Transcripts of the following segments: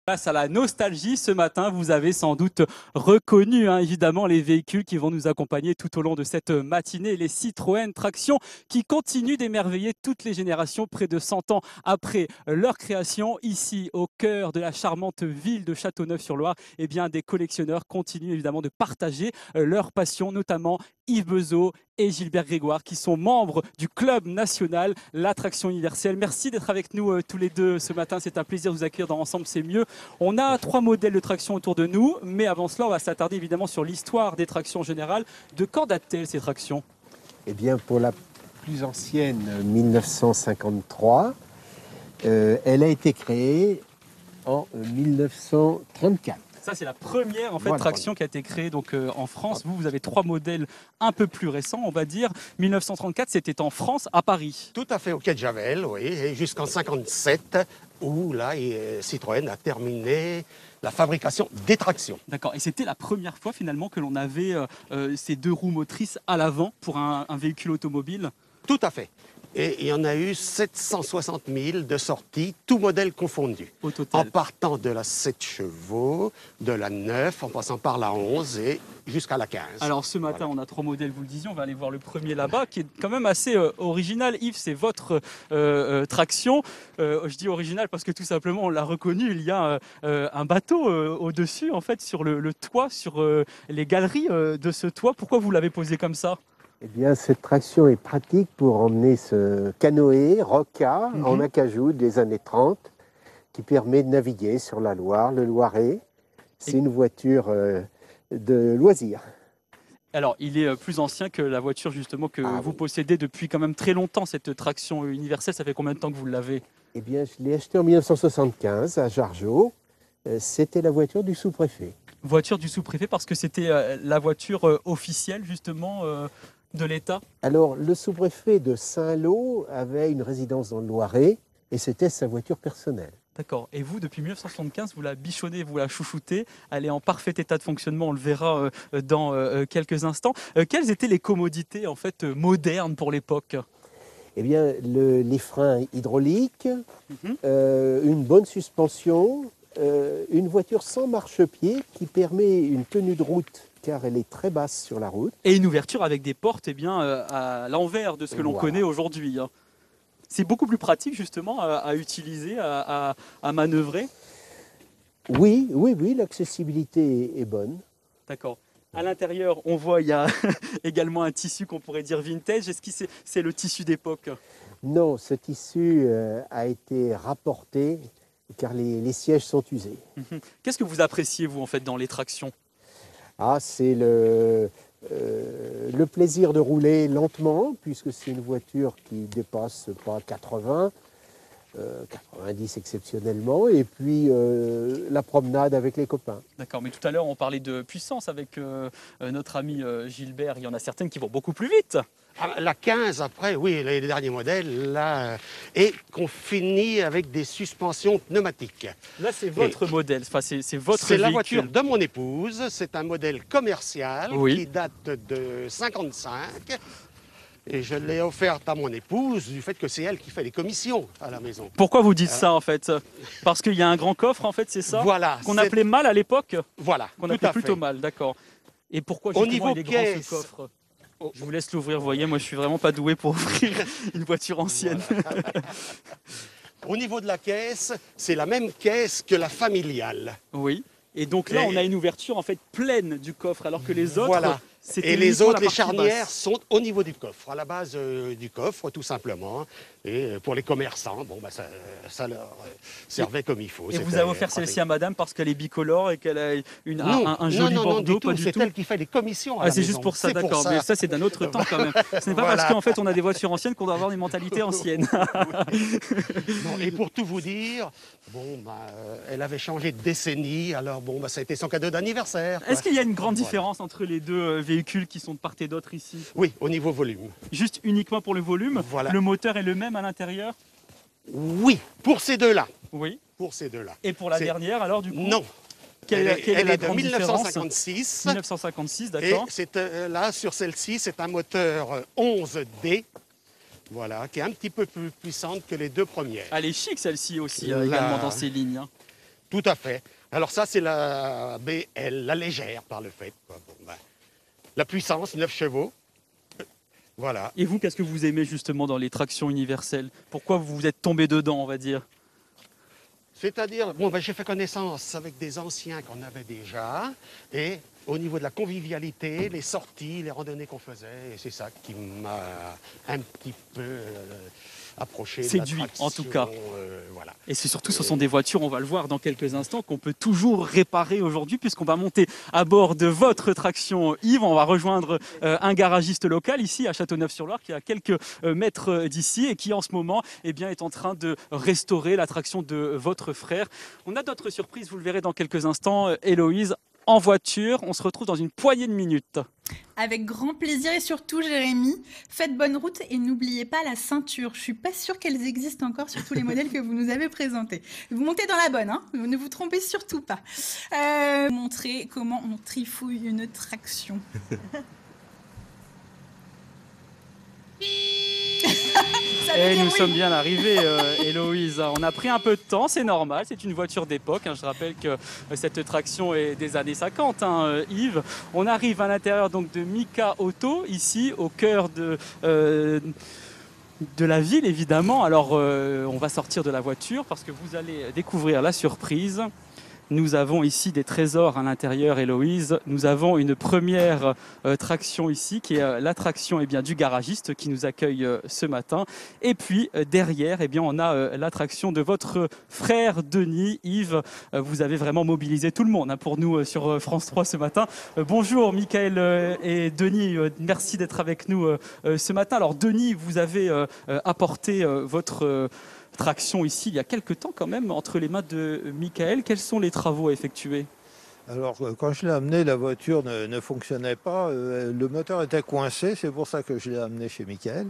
Face à la nostalgie, ce matin, vous avez sans doute reconnu évidemment les véhicules qui vont nous accompagner tout au long de cette matinée, les Citroën Traction qui continuent d'émerveiller toutes les générations près de 100 ans après leur création. Ici, au cœur de la charmante ville de Châteauneuf-sur-Loire, eh bien, des collectionneurs continuent évidemment de partager leur passion, notamment Yves Beuzot et Gilbert Grégoire qui sont membres du club national l'Attraction Universelle. Merci d'être avec nous tous les deux ce matin, c'est un plaisir de vous accueillir dans Ensemble c'est mieux. On a 3 modèles de traction autour de nous, mais avant cela on va s'attarder évidemment sur l'histoire des tractions générales. De quand datent-elles ces tractions? Eh bien pour la plus ancienne, 1953, elle a été créée en 1934. Ça, c'est la première Voilà. traction qui a été créée donc, en France. Vous avez 3 modèles un peu plus récents, on va dire. 1934, c'était en France, à Paris. Tout à fait, au quai de Javel, oui, et jusqu'en 57, où là, Citroën a terminé la fabrication des tractions. D'accord. Et c'était la première fois finalement que l'on avait ces 2 roues motrices à l'avant pour un véhicule automobile. Tout à fait. Et il y en a eu 760 000 de sorties, tout modèle confondu. Au total. En partant de la 7 chevaux, de la 9, en passant par la 11 et jusqu'à la 15. Alors ce matin, on a 3 modèles, vous le disiez. On va aller voir le premier là-bas, qui est quand même assez original. Yves, c'est votre traction. Je dis original parce que tout simplement, on l'a reconnu. Il y a un bateau au-dessus, en fait, sur le toit, sur les galeries de ce toit. Pourquoi vous l'avez posé comme ça ? Eh bien, cette traction est pratique pour emmener ce canoë Roca en acajou des années 30 qui permet de naviguer sur la Loire, le Loiret. C'est une voiture de loisir. Alors, il est plus ancien que la voiture justement que vous possédez depuis quand même très longtemps, cette traction universelle. Ça fait combien de temps que vous l'avez ? Eh bien, je l'ai acheté en 1975 à Jargeau. C'était la voiture du sous-préfet. Voiture du sous-préfet parce que c'était la voiture officielle justement de l'État. Alors, le sous-préfet de Saint-Lô avait une résidence dans le Loiret et c'était sa voiture personnelle. D'accord. Et vous, depuis 1975, vous la bichonnez, vous la chouchoutez. Elle est en parfait état de fonctionnement, on le verra dans quelques instants. Quelles étaient les commodités en fait modernes pour l'époque ? Eh bien, les freins hydrauliques, une bonne suspension, une voiture sans marchepied qui permet une tenue de route car elle est très basse sur la route. Et une ouverture avec des portes à l'envers de ce que l'on connaît aujourd'hui. C'est beaucoup plus pratique justement à utiliser, à manœuvrer. Oui, l'accessibilité est bonne. D'accord. À l'intérieur, on voit, il y a également un tissu qu'on pourrait dire vintage. Est-ce que c'est le tissu d'époque ? Non, ce tissu a été rapporté car les sièges sont usés. Qu'est-ce que vous appréciez, vous, en fait, dans les tractions ? C'est le plaisir de rouler lentement, puisque c'est une voiture qui dépasse pas 80, 90 exceptionnellement, et puis la promenade avec les copains. D'accord, mais tout à l'heure on parlait de puissance avec notre ami Gilbert, il y en a certaines qui vont beaucoup plus vite. La 15, après, oui, les derniers modèles, là, et qu'on finit avec des suspensions pneumatiques. Là, c'est votre modèle, enfin, c'est votre véhicule. C'est la voiture de mon épouse, c'est un modèle commercial qui date de 55. Et je l'ai offerte à mon épouse du fait que c'est elle qui fait les commissions à la maison. Pourquoi vous dites ça en fait ? Parce qu'il y a un grand coffre en fait, c'est ça ? Voilà. Qu'on appelait mal à l'époque ? Voilà, qu'on appelait plutôt mal, d'accord. Et pourquoi justement il est grand ce coffre ? Je vous laisse l'ouvrir, vous voyez, moi je suis vraiment pas doué pour ouvrir une voiture ancienne. Voilà. Au niveau de la caisse, c'est la même caisse que la familiale. Oui. Et donc là, on a une ouverture en fait pleine du coffre, alors que les autres, voilà. c'était et les autres, les partie charnières basse. sont au niveau du coffre, à la base du coffre, tout simplement. Et pour les commerçants, bon, ça leur servait comme il faut. Et vous avez offert celle-ci à madame parce qu'elle est bicolore et qu'elle a un joli bordeaux, pas du tout. C'est elle qui fait les commissions à la c'est maison. juste pour ça, d'accord. Mais ça, c'est d'un autre temps quand même. Ce n'est pas parce qu'en fait, on a des voitures anciennes qu'on doit avoir des mentalités anciennes. Bon, et pour tout vous dire, elle avait changé de décennie, alors ça a été son cadeau d'anniversaire. Est-ce qu'il y a une grande différence entre les deux véhicules qui sont de part et d'autre ici ? Oui, au niveau volume. Juste uniquement pour le volume ? Voilà. Le moteur est le même à l'intérieur ? Oui, pour ces deux-là. Oui. Pour ces deux-là. Et pour la dernière, alors, du coup ? Non. Quelle est la de grande 1956. 1956, d'accord. Et là, sur celle-ci, c'est un moteur 11D, voilà, qui est un petit peu plus puissante que les deux premières. Elle est chic, celle-ci aussi, également dans ses lignes. Tout à fait. Alors ça, c'est la BL, la légère par le fait, quoi. Bon, ben, la puissance, 9 chevaux. Voilà. Et vous, qu'est-ce que vous aimez justement dans les tractions universelles? Pourquoi vous vous êtes tombé dedans, on va dire? C'est-à-dire, bon, ben, j'ai fait connaissance avec des anciens qu'on avait déjà, et au niveau de la convivialité, les sorties, les randonnées qu'on faisait, et c'est ça qui m'a un petit peu approché de Séduit, l'attraction, en tout cas. voilà. Et c'est surtout, ce sont des voitures, on va le voir dans quelques instants, qu'on peut toujours réparer aujourd'hui, puisqu'on va monter à bord de votre traction Yves. On va rejoindre un garagiste local ici à Châteauneuf-sur-Loire, qui est à quelques mètres d'ici et qui en ce moment eh bien, est en train de restaurer la traction de votre frère. On a d'autres surprises, vous le verrez dans quelques instants, Héloïse, en voiture. On se retrouve dans une poignée de minutes. Avec grand plaisir et surtout, Jérémy, faites bonne route et n'oubliez pas la ceinture. Je suis pas sûre qu'elles existent encore sur tous les modèles que vous nous avez présentés. Vous montez dans la bonne, hein, ne vous trompez surtout pas. Montrer comment on trifouille une traction. Et nous sommes bien arrivés, Héloïse. On a pris un peu de temps, c'est normal, c'est une voiture d'époque. Hein. Je rappelle que cette traction est des années 50, hein, Yves. On arrive à l'intérieur donc de Mika Auto, ici, au cœur de la ville, évidemment. Alors, on va sortir de la voiture parce que vous allez découvrir la surprise. Nous avons ici des trésors à l'intérieur, Héloïse. Nous avons une première traction ici, qui est l'attraction du garagiste qui nous accueille ce matin. Et puis derrière, on a l'attraction de votre frère Denis. Yves, vous avez vraiment mobilisé tout le monde hein, pour nous sur France 3 ce matin. Bonjour Michael et Denis, merci d'être avec nous ce matin. Alors Denis, vous avez apporté votre traction ici il y a quelques temps quand même entre les mains de Michael. Quels sont les travaux à effectuer? Alors, quand je l'ai amené, la voiture ne fonctionnait pas. Le moteur était coincé, c'est pour ça que je l'ai amené chez Michael.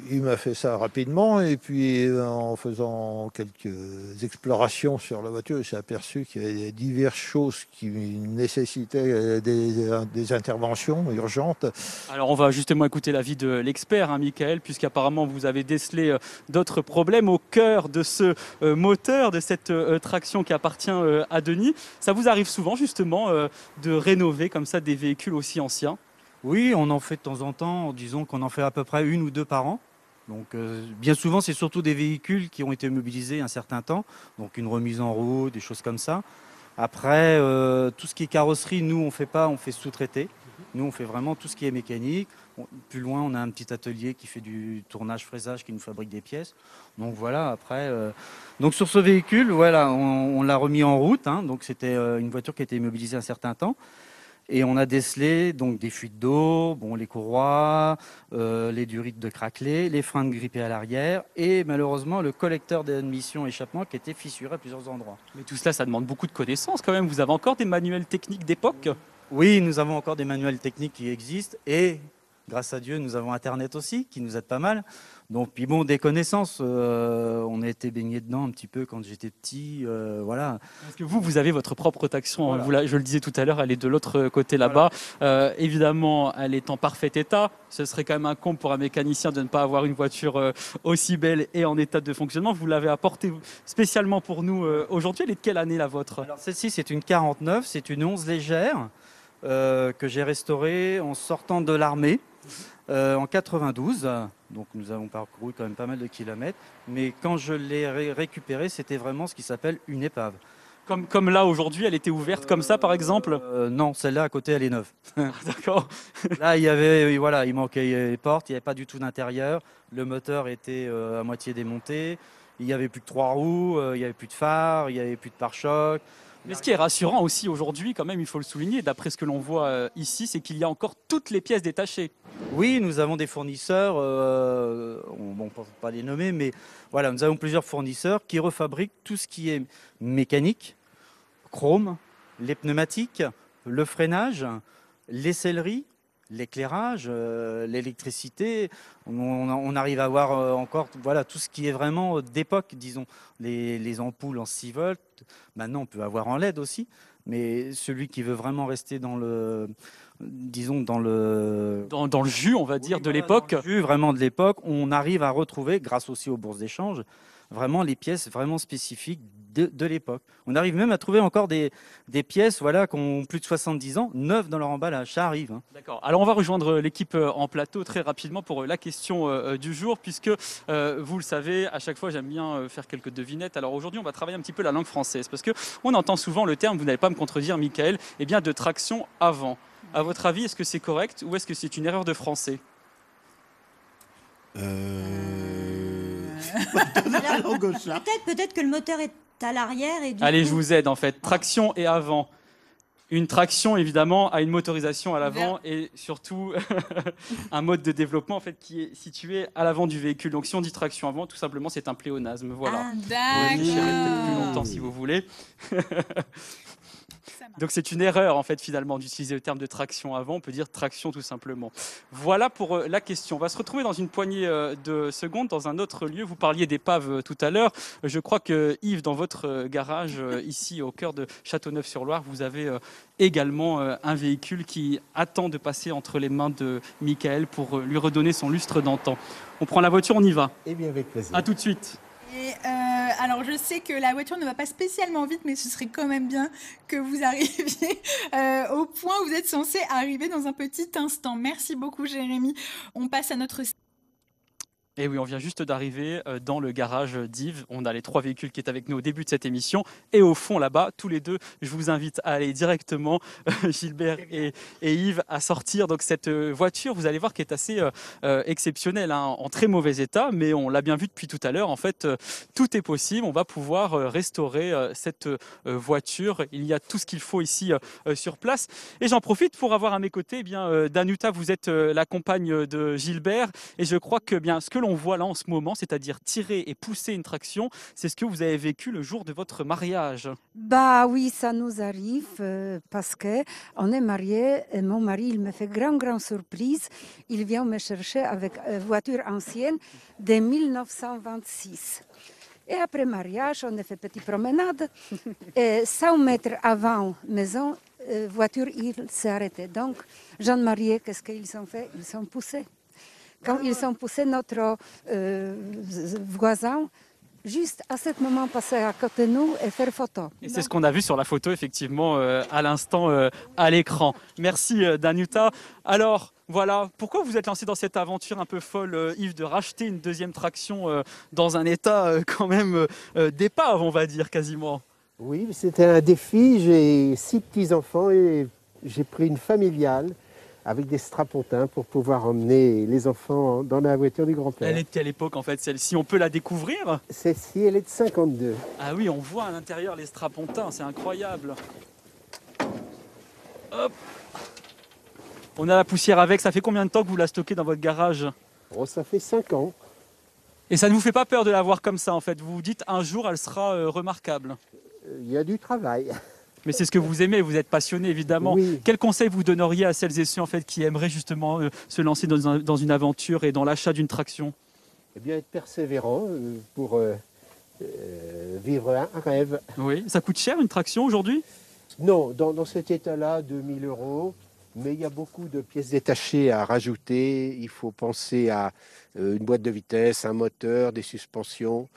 Il m'a fait ça rapidement et puis en faisant quelques explorations sur la voiture, il s'est aperçu qu'il y avait diverses choses qui nécessitaient des interventions urgentes. Alors on va justement écouter l'avis de l'expert, hein, Michael, puisqu'apparemment vous avez décelé d'autres problèmes au cœur de ce moteur, de cette traction qui appartient à Denis. Ça vous arrive souvent justement de rénover comme ça des véhicules aussi anciens? Oui, on en fait de temps en temps, disons qu'on en fait à peu près 1 ou 2 par an. Donc bien souvent, c'est surtout des véhicules qui ont été mobilisés un certain temps, donc une remise en route, des choses comme ça. Après, tout ce qui est carrosserie, nous, on fait pas, on fait sous-traiter. Nous, on fait vraiment tout ce qui est mécanique. Plus loin, on a un petit atelier qui fait du tournage, fraisage, qui nous fabrique des pièces. Donc voilà, après... Donc sur ce véhicule, voilà, on l'a remis en route. Hein, donc c'était une voiture qui a été immobilisée un certain temps. Et on a décelé donc des fuites d'eau, bon, les courroies, les durites de craquelées, les freins de grippés à l'arrière et malheureusement le collecteur d'admission échappement qui était fissuré à plusieurs endroits. Mais tout cela, ça demande beaucoup de connaissances quand même. Vous avez encore des manuels techniques d'époque? Oui, nous avons encore des manuels techniques qui existent et grâce à Dieu, nous avons Internet aussi qui nous aide pas mal. Donc, puis bon, des connaissances, on a été baigné dedans un petit peu quand j'étais petit, voilà. Parce que vous avez votre propre traction, Voilà. je le disais tout à l'heure, elle est de l'autre côté là-bas. Voilà. Évidemment, elle est en parfait état. Ce serait quand même un comble pour un mécanicien de ne pas avoir une voiture aussi belle et en état de fonctionnement. Vous l'avez apportée spécialement pour nous aujourd'hui. Elle est de quelle année la vôtre? Alors, celle-ci, c'est une 49, c'est une 11 légère que j'ai restaurée en sortant de l'armée. En 92, donc nous avons parcouru quand même pas mal de kilomètres, mais quand je l'ai récupérée, c'était vraiment ce qui s'appelle une épave. Comme là aujourd'hui, elle était ouverte comme ça par exemple? Non, celle-là à côté, elle est neuve. D'accord. Là, il manquait les portes, il n'y avait pas du tout d'intérieur, le moteur était à moitié démonté, il n'y avait plus que 3 roues, il n'y avait plus de phare, il n'y avait plus de pare-choc. Mais ce qui est rassurant aussi aujourd'hui, quand même, il faut le souligner, d'après ce que l'on voit ici, c'est qu'il y a encore toutes les pièces détachées. Oui, nous avons des fournisseurs, on ne peut pas les nommer, mais voilà, nous avons plusieurs fournisseurs qui refabriquent tout ce qui est mécanique, chrome, les pneumatiques, le freinage, les selleries, l'éclairage, l'électricité. On arrive à avoir encore voilà, tout ce qui est vraiment d'époque, disons, les ampoules en 6 volts. Maintenant, on peut avoir en LED aussi, mais celui qui veut vraiment rester dans le... disons dans le jus, on va dire, de l'époque. Dans le jus vraiment de l'époque, on arrive à retrouver, grâce aussi aux bourses d'échange, vraiment les pièces vraiment spécifiques de l'époque. On arrive même à trouver encore des pièces voilà, qui ont plus de 70 ans, neuves dans leur emballage. Ça arrive. Hein. D'accord. Alors on va rejoindre l'équipe en plateau très rapidement pour la question du jour, puisque vous le savez, à chaque fois j'aime bien faire quelques devinettes. Alors aujourd'hui on va travailler un petit peu la langue française, parce qu'on entend souvent le terme, vous n'allez pas me contredire Michael, eh bien de traction avant. À votre avis, est-ce que c'est correct ou est-ce que c'est une erreur de français? Peut-être que le moteur est à l'arrière et du Allez, coup... je vous aide en fait. Traction et avant. Une traction, évidemment, a une motorisation à l'avant et surtout un mode de développement en fait, qui est situé à l'avant du véhicule. Donc si on dit traction avant, tout simplement, c'est un pléonasme. Voilà. Ah, Vous pouvez réfléchir peut-être plus d'accord. longtemps si vous voulez. Ça marche. Donc c'est une erreur en fait finalement d'utiliser le terme de traction avant, on peut dire traction tout simplement. Voilà pour la question. On va se retrouver dans une poignée de secondes dans un autre lieu. Vous parliez d'épave tout à l'heure. Je crois que Yves, dans votre garage ici au cœur de Châteauneuf-sur-Loire, vous avez également un véhicule qui attend de passer entre les mains de Michael pour lui redonner son lustre d'antan. On prend la voiture, on y va. Eh bien, avec plaisir. À tout de suite. Et alors, je sais que la voiture ne va pas spécialement vite, mais ce serait quand même bien que vous arriviez au point où vous êtes censé arriver dans un petit instant. Merci beaucoup, Jérémy. On passe à notre... Et oui, on vient juste d'arriver dans le garage d'Yves. On a les 3 véhicules qui étaient avec nous au début de cette émission. Et au fond, là-bas, tous les deux, je vous invite à aller directement, Gilbert et Yves, à sortir. Donc cette voiture, vous allez voir, qui est assez exceptionnelle, hein, en très mauvais état. Mais on l'a bien vu depuis tout à l'heure. En fait, tout est possible. On va pouvoir restaurer cette voiture. Il y a tout ce qu'il faut ici sur place. Et j'en profite pour avoir à mes côtés, eh bien, Danuta, vous êtes la compagne de Gilbert. Et je crois que bien, ce que l'on voit là en ce moment, c'est-à-dire tirer et pousser une traction, c'est ce que vous avez vécu le jour de votre mariage. Bah oui, ça nous arrive parce que on est mariés et mon mari, il me fait grande surprise. Il vient me chercher avec une voiture ancienne de 1926. Et après mariage, on a fait petite promenade. Et 100 mètres avant maison, voiture, il s'est arrêté. Donc, jeunes mariés, qu'est-ce qu'ils ont fait? Ils sont poussés. Quand ils ont poussé notre voisin, juste à ce moment, passer à côté de nous et faire photo. Et c'est ce qu'on a vu sur la photo, effectivement, à l'instant, à l'écran. Merci, Danuta. Alors, voilà, pourquoi vous êtes lancé dans cette aventure un peu folle, Yves, de racheter une deuxième traction dans un état quand même d'épave, on va dire, quasiment? Oui, c'était un défi. J'ai 6 petits-enfants et j'ai pris une familiale avec des strapontins pour pouvoir emmener les enfants dans la voiture du grand-père. Elle est de quelle époque, en fait, celle-ci? On peut la découvrir? Celle-ci, elle est de 52. Ah oui, on voit à l'intérieur les strapontins, c'est incroyable. Hop. On a la poussière avec. Ça fait combien de temps que vous la stockez dans votre garage? Oh, ça fait 5 ans. Et ça ne vous fait pas peur de la voir comme ça, en fait? Vous vous dites, un jour, elle sera remarquable. Il y a du travail. Mais c'est ce que vous aimez, vous êtes passionné, évidemment. Oui. Quel conseil vous donneriez à celles et ceux en fait, qui aimeraient justement se lancer dans une aventure et dans l'achat d'une traction? Eh bien, être persévérant pour vivre un rêve. Oui, ça coûte cher une traction aujourd'hui? Non, dans cet état-là, 2000 €. Mais il y a beaucoup de pièces détachées à rajouter. Il faut penser à une boîte de vitesse, un moteur, des suspensions.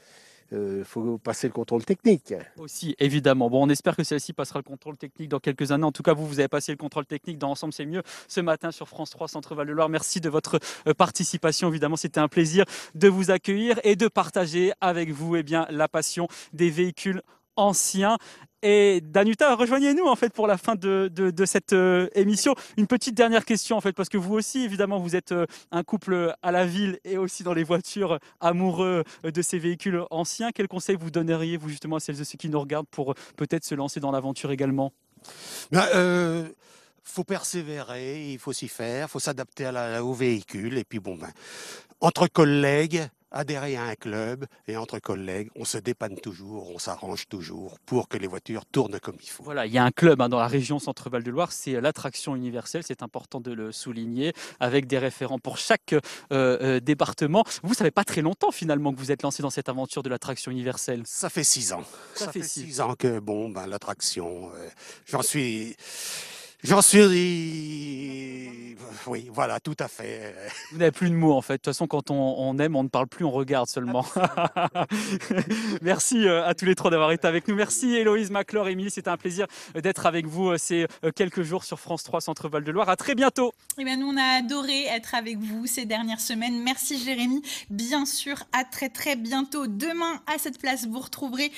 Il faut passer le contrôle technique. Aussi, évidemment. Bon, on espère que celle-ci passera le contrôle technique dans quelques années. En tout cas, vous avez passé le contrôle technique dans Ensemble, c'est mieux ce matin sur France 3 Centre-Val de Loire. Merci de votre participation. Évidemment, c'était un plaisir de vous accueillir et de partager avec vous eh bien, la passion des véhicules anciens. Et Danuta, rejoignez-nous en fait pour la fin de cette émission. Une petite dernière question en fait, parce que vous aussi, évidemment, vous êtes un couple à la ville et aussi dans les voitures, amoureux de ces véhicules anciens. Quel conseil vous donneriez, vous justement, à celles et ceux qui nous regardent pour peut-être se lancer dans l'aventure également? Faut persévérer, il faut s'y faire, il faut s'adapter au véhicule. Et puis bon, entre collègues, adhérer à un club et entre collègues, on se dépanne toujours, on s'arrange toujours pour que les voitures tournent comme il faut. Voilà, il y a un club dans la région Centre-Val de Loire, c'est l'attraction universelle, c'est important de le souligner, avec des référents pour chaque département. Vous, ça fait pas très longtemps finalement que vous êtes lancé dans cette aventure de l'attraction universelle? Ça fait 6 ans. Ça fait 6 ans que l'attraction, J'en suis... Oui, voilà, tout à fait. Vous n'avez plus de mots en fait. De toute façon, quand on aime, on ne parle plus, on regarde seulement. Merci à tous les trois d'avoir été avec nous. Merci Héloïse, Maclor, Émilie, c'était un plaisir d'être avec vous ces quelques jours sur France 3 Centre Val de Loire. À très bientôt. Eh bien, nous, on a adoré être avec vous ces dernières semaines. Merci Jérémy. Bien sûr, à très très bientôt. Demain, à cette place, vous retrouverez...